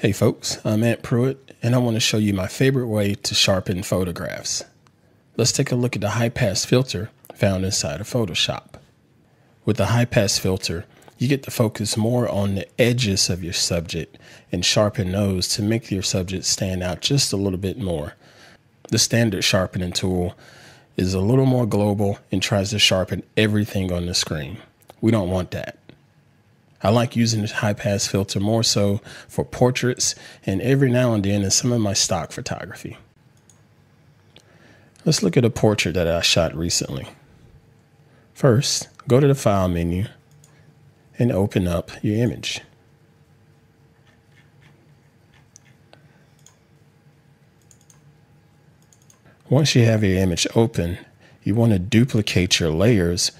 Hey folks, I'm Ant Pruitt, and I want to show you my favorite way to sharpen photographs. Let's take a look at the high pass filter found inside of Photoshop. With the high pass filter, you get to focus more on the edges of your subject and sharpen those to make your subject stand out just a little bit more. The standard sharpening tool is a little more global and tries to sharpen everything on the screen. We don't want that. I like using the high pass filter more so for portraits and every now and then in some of my stock photography. Let's look at a portrait that I shot recently. First, go to the File menu and open up your image. Once you have your image open, you want to duplicate your layers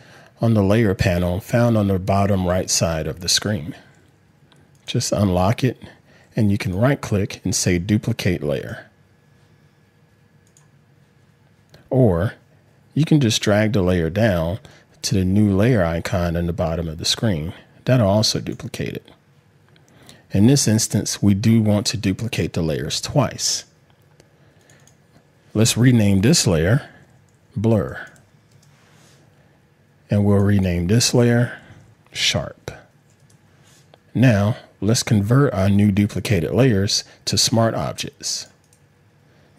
on the layer panel found on the bottom right side of the screen. Just unlock it and you can right click and say duplicate layer. Or you can just drag the layer down to the new layer icon on the bottom of the screen. That'll also duplicate it. In this instance, we do want to duplicate the layers twice. Let's rename this layer Blur. And we'll rename this layer Sharp. Now, let's convert our new duplicated layers to smart objects.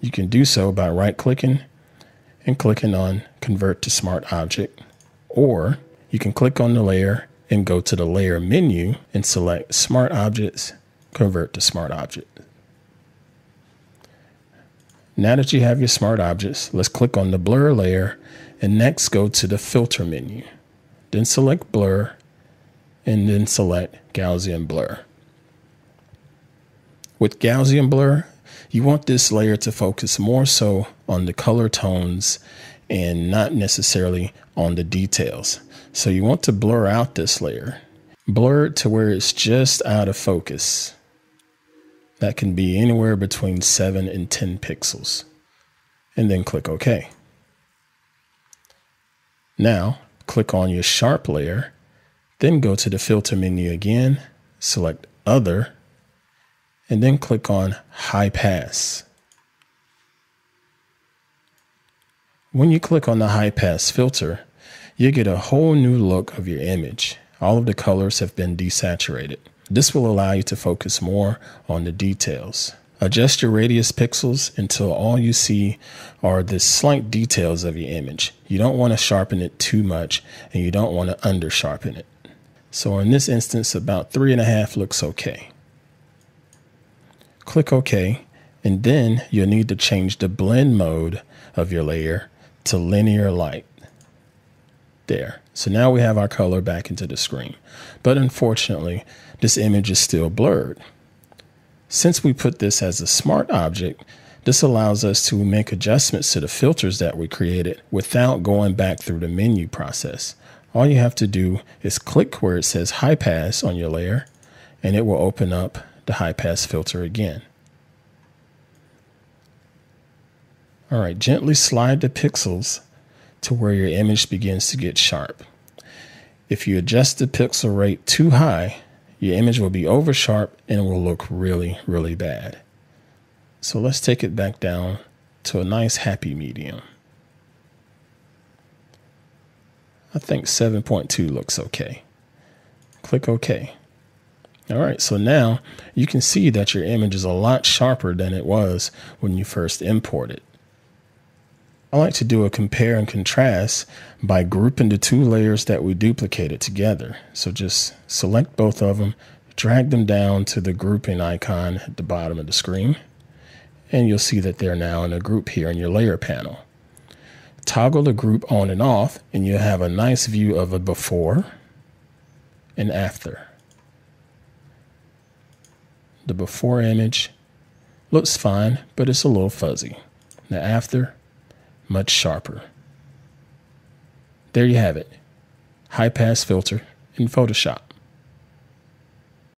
You can do so by right-clicking and clicking on Convert to Smart Object, or you can click on the layer and go to the Layer menu and select Smart Objects, Convert to Smart Object. Now that you have your smart objects, let's click on the Blur layer and next go to the Filter menu. Then select Blur and then select Gaussian Blur. With Gaussian Blur, you want this layer to focus more so on the color tones and not necessarily on the details. So you want to blur out this layer. Blur it to where it's just out of focus. That can be anywhere between 7 and 10 pixels. And then click OK. Now, click on your Sharp layer, then go to the Filter menu again, select Other, and then click on High Pass. When you click on the High Pass filter, you get a whole new look of your image. All of the colors have been desaturated. This will allow you to focus more on the details. Adjust your radius pixels until all you see are the slight details of your image. You don't want to sharpen it too much and you don't want to under sharpen it. So in this instance, about 3.5 looks okay. Click OK, and then you'll need to change the blend mode of your layer to linear light. There. So now we have our color back into the screen. But unfortunately, this image is still blurred. Since we put this as a smart object, this allows us to make adjustments to the filters that we created without going back through the menu process. All you have to do is click where it says high pass on your layer, and it will open up the high pass filter again. All right, gently slide the pixels to where your image begins to get sharp. If you adjust the pixel rate too high, your image will be over sharp and will look really, really bad. So let's take it back down to a nice happy medium. I think 7.2 looks okay. Click OK. All right, so now you can see that your image is a lot sharper than it was when you first imported. I like to do a compare and contrast by grouping the two layers that we duplicated together. So just select both of them, drag them down to the grouping icon at the bottom of the screen, and you'll see that they're now in a group here in your layer panel. Toggle the group on and off, and you'll have a nice view of a before and after. The before image looks fine, but it's a little fuzzy. The after, much sharper. There you have it. High pass filter in Photoshop.